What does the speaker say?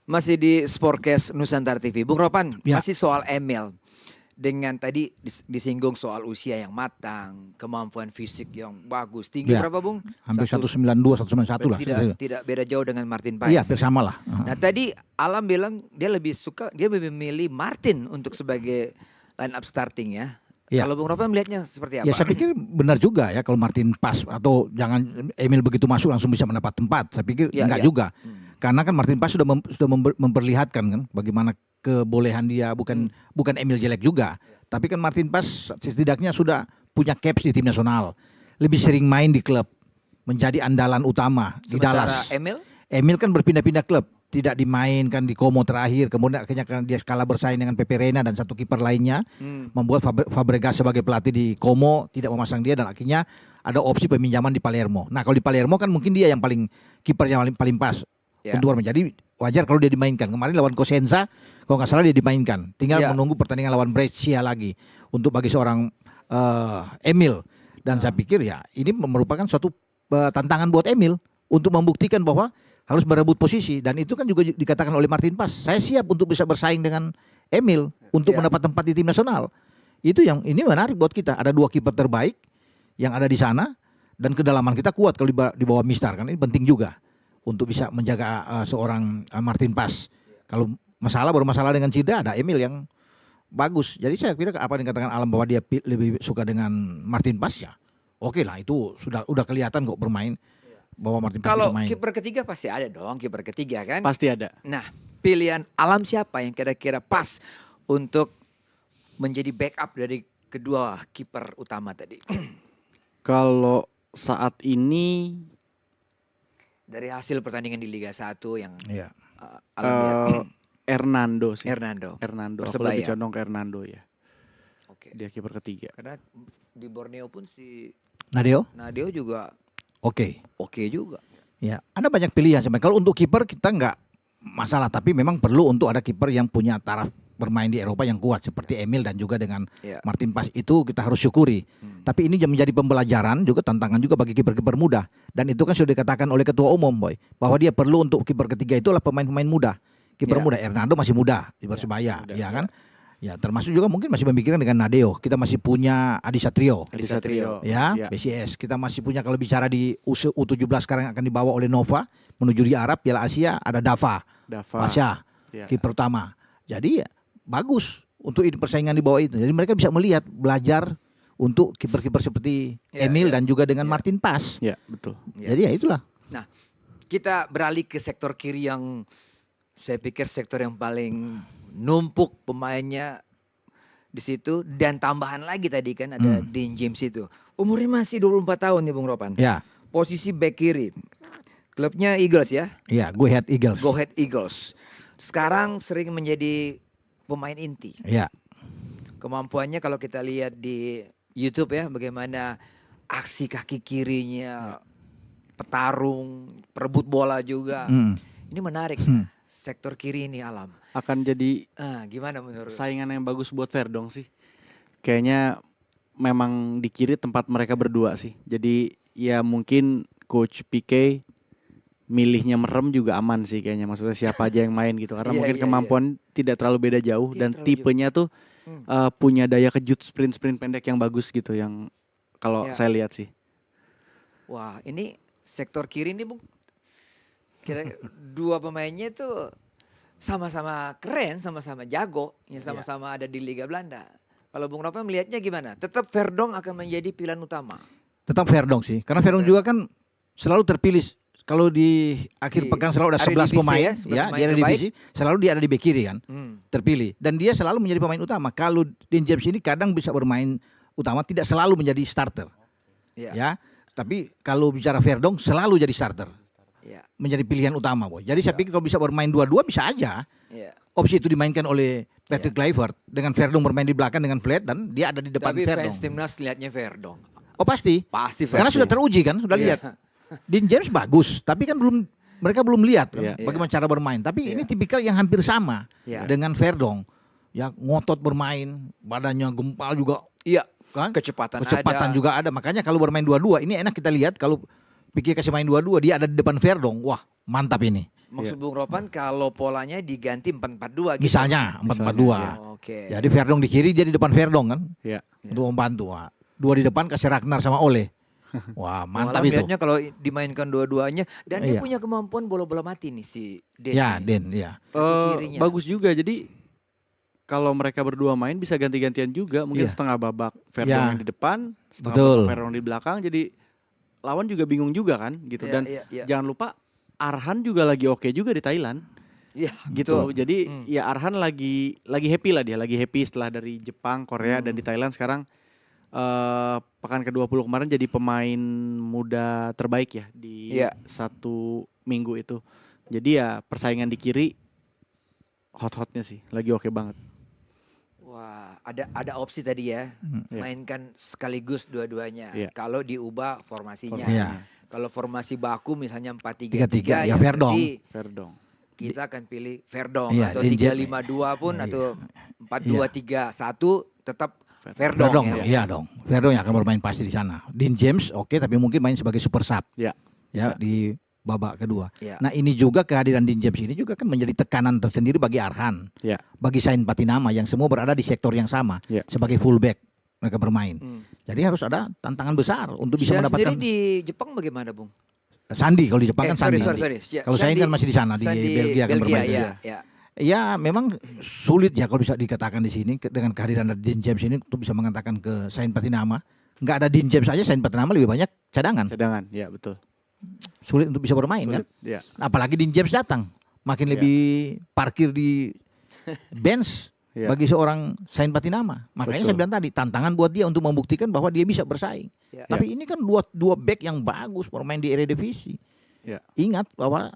Masih di Sportcast Nusantara TV. Bung Ropan, Ya. masih soal Emil. Dengan tadi disinggung soal usia yang matang, kemampuan fisik yang bagus. Tinggi Ya. berapa, Bung? Hampir 192, 191 lah. Tidak beda jauh dengan Martin Paes. Iya, hampir sama lah. Nah, tadi Alam bilang dia lebih memilih Martin untuk sebagai line up starting ya. Ya. Kalau Bung Ropan melihatnya seperti apa? Ya saya pikir benar juga ya kalau Martin pas atau jangan Emil begitu masuk langsung bisa mendapat tempat. Saya pikir enggak juga. Karena kan Martin Pas sudah memperlihatkan kan bagaimana kebolehan dia, bukan Emil jelek juga. Tapi kan Martin Pas setidaknya sudah punya caps di tim nasional. Lebih sering main di klub, menjadi andalan utama di Dallas. Emil kan berpindah-pindah klub, tidak dimainkan di Como terakhir, kemudian akhirnya kan dia kalah bersaing dengan Pepe Reina dan satu kiper lainnya, membuat Fabregas sebagai pelatih di Como tidak memasang dia dan akhirnya ada opsi peminjaman di Palermo. Nah kalau di Palermo kan mungkin dia yang kiper yang paling pas untuk bermain. Jadi wajar kalau dia dimainkan. Kemarin lawan Cosenza kalau nggak salah dia dimainkan. Tinggal menunggu pertandingan lawan Brescia lagi untuk bagi seorang Emil. Dan saya pikir ya ini merupakan suatu tantangan buat Emil untuk membuktikan bahwa harus berebut posisi, dan itu kan juga dikatakan oleh Martin Pas. Saya siap untuk bisa bersaing dengan Emil untuk mendapat tempat di tim nasional. Itu yang ini menarik buat kita. Ada dua kiper terbaik yang ada di sana dan kedalaman kita kuat kalau di bawah Mistar kan. Ini penting juga untuk bisa menjaga seorang Martin Pas. Kalau baru masalah dengan cedera, ada Emil yang bagus. Jadi saya kira apa yang dikatakan Alam bahwa dia lebih suka dengan Martin Pas ya. Oke lah, itu udah kelihatan kok bermain. Bahwa Martin Pas kalau bisa main. Kiper ketiga pasti ada dong, kiper ketiga kan? Pasti ada. Nah, pilihan Alam siapa yang kira-kira pas untuk menjadi backup dari kedua kiper utama tadi? Kalau saat ini dari hasil pertandingan di Liga 1 yang Alam lihat. Hernando sih. Hernando. Aku lebih condong ke Hernando ya. Oke. Dia kiper ketiga. Karena di Borneo pun si Nadeo juga Oke juga. Ya, ada banyak pilihan sebenarnya. Kalau untuk kiper kita nggak masalah, tapi memang perlu untuk ada kiper yang punya taraf bermain di Eropa yang kuat seperti Emil dan juga dengan Martin Pas, itu kita harus syukuri. Tapi ini menjadi pembelajaran juga, tantangan juga bagi kiper-kiper muda. Dan itu kan sudah dikatakan oleh Ketua Umum Boy, bahwa dia perlu untuk kiper ketiga itulah pemain-pemain muda. Kiper muda, Hernando masih muda di Persebaya, ya kan? Ya, termasuk juga mungkin masih memikirkan dengan Nadeo. Kita masih punya Adi Satrio. Ya, BCS. Kita masih punya, kalau bicara di U17 sekarang akan dibawa oleh Nova menuju di Arab Piala Asia, ada Dava. Pasha, kiper utama. Jadi ya, bagus untuk persaingan di bawah itu. Jadi mereka bisa melihat, belajar untuk kiper-kiper seperti Emil dan juga dengan Martin Pas. Ya, betul. Jadi ya itulah. Nah, kita beralih ke sektor kiri yang saya pikir sektor yang paling numpuk pemainnya di situ, dan tambahan lagi tadi kan ada Dean James itu. Umurnya masih 24 tahun nih Bung Ropan. Ya. Posisi back kiri. Klubnya Eagles ya? Iya, Go Ahead Eagles. Go Ahead Eagles. Sekarang sering menjadi pemain inti. Iya. Kemampuannya kalau kita lihat di YouTube ya, bagaimana aksi kaki kirinya, petarung, perebut bola juga. Ini menarik. Sektor kiri ini Alam akan jadi gimana menurut saingan yang bagus buat Verdong sih. Kayaknya memang di kiri tempat mereka berdua sih. Jadi ya mungkin Coach Pique milihnya merem juga aman sih kayaknya. Maksudnya siapa aja yang main gitu. Karena mungkin kemampuan tidak terlalu beda jauh. Dan tipenya tuh punya daya kejut sprint pendek yang bagus gitu. Yang kalau saya lihat sih. Wah, ini sektor kiri ini Bung, kira dua pemainnya itu sama-sama keren, sama-sama jago, ya sama-sama ada di Liga Belanda. Kalau Bung Ropan melihatnya gimana? Tetap Verdong akan menjadi pilihan utama. Tetap Verdong sih, karena Verdong juga kan selalu terpilih. Kalau di akhir pekan selalu ada 11 pemain ya, dia ada di divisi, selalu dia ada di bek kiri kan, terpilih. Dan dia selalu menjadi pemain utama. Kalau Dean James ini kadang bisa bermain utama, tidak selalu menjadi starter. Ya, tapi kalau bicara Verdong selalu jadi starter. Menjadi pilihan utama, Boy. Jadi saya pikir kalau bisa bermain dua-dua bisa aja. Opsi itu dimainkan oleh Patrick Kluivert dengan Verdong bermain di belakang dengan Flat dan dia ada di depan Verdong. Tapi fans timnas lihatnya Verdong. Oh pasti. Karena sudah teruji kan, sudah lihat. Dean James bagus, tapi kan mereka belum lihat kan, bagaimana cara bermain. Tapi ini tipikal yang hampir sama dengan Verdong. Ya, ngotot bermain, badannya gempal juga. Iya. Kan? Kecepatan juga ada. Makanya kalau bermain dua-dua, ini enak kita lihat kalau Pique kasih main dua-dua, dia ada di depan Verdong. Wah, mantap ini. Maksud Bung Ropan kalau polanya diganti 4-4-2 gitu. Misalnya 4-4-2. Misalnya, Oke. Jadi Verdong di kiri, dia di depan Verdong kan. Iya. Untuk membantu. Wah, 2 di depan kasih Ragnar sama Ole. Wah, mantap Malah itu. lihatnya kalau dimainkan dua-duanya dan dia Iya. punya kemampuan bola-bola mati nih si Den. Ya, ini. Den, ya. Kaki kirinya. Bagus juga. Jadi kalau mereka berdua main bisa ganti-gantian juga. Mungkin Iya. setengah babak Verdong Iya. yang di depan, setengah Betul. babak Verdong di belakang. Jadi lawan juga bingung juga kan gitu. Iya, Dan iya, iya. jangan lupa Arhan juga lagi oke juga di Thailand Iya, gitu. betul. Jadi Hmm. ya Arhan lagi happy lah, dia lagi happy setelah dari Jepang, Korea dan di Thailand sekarang pekan ke-20 kemarin jadi pemain muda terbaik ya di Iya. 1 minggu itu. Jadi ya persaingan di kiri hot-hotnya sih, lagi oke banget. Wah, ada opsi tadi ya. Iya. Mainkan sekaligus dua-duanya. Iya. Kalau diubah formasinya. Iya. Kalau formasi baku misalnya 3-3, 4-3-3 ya ya Verdong. berarti Verdong. kita akan pilih Verdong Iya, atau Din 3-5-2 pun Iya. atau 4-2-3-1 tetap Verdong, Verdong, ya. iya dong. Verdong yang akan bermain pasti di sana. Dean James oke, tapi mungkin main sebagai super sub. Ya, Ya, bisa. di babak kedua. Iya. Nah, ini juga kehadiran Dean James ini juga kan menjadi tekanan tersendiri bagi Arhan. Ya. Bagi Sain Patinama yang semua berada di sektor yang sama. Ya. Sebagai fullback mereka bermain. Hmm. Jadi harus ada tantangan besar untuk bisa Sian mendapatkan sendiri di Jepang bagaimana, Bung? Sandi. Kalau di Jepang kan Sandi. sorry. Kalau Sain kan masih di sana, di Belgia kan bermain. ya, ya. Ya memang sulit ya kalau bisa dikatakan di sini dengan kehadiran Dean James ini untuk bisa mengatakan ke Sain Patinama. Nggak ada Dean James aja, Sain Patinama lebih banyak cadangan. Cadangan, ya betul. Sulit untuk bisa bermain kan. Sulit, ya. Apalagi Dean James datang. Makin Iya. lebih parkir di bench Iya. bagi seorang Sain Patinama. Makanya Betul. saya bilang tadi tantangan buat dia untuk membuktikan bahwa dia bisa bersaing. Ya. Tapi ini kan dua back yang bagus bermain di Eredivisie. Ya. Ingat bahwa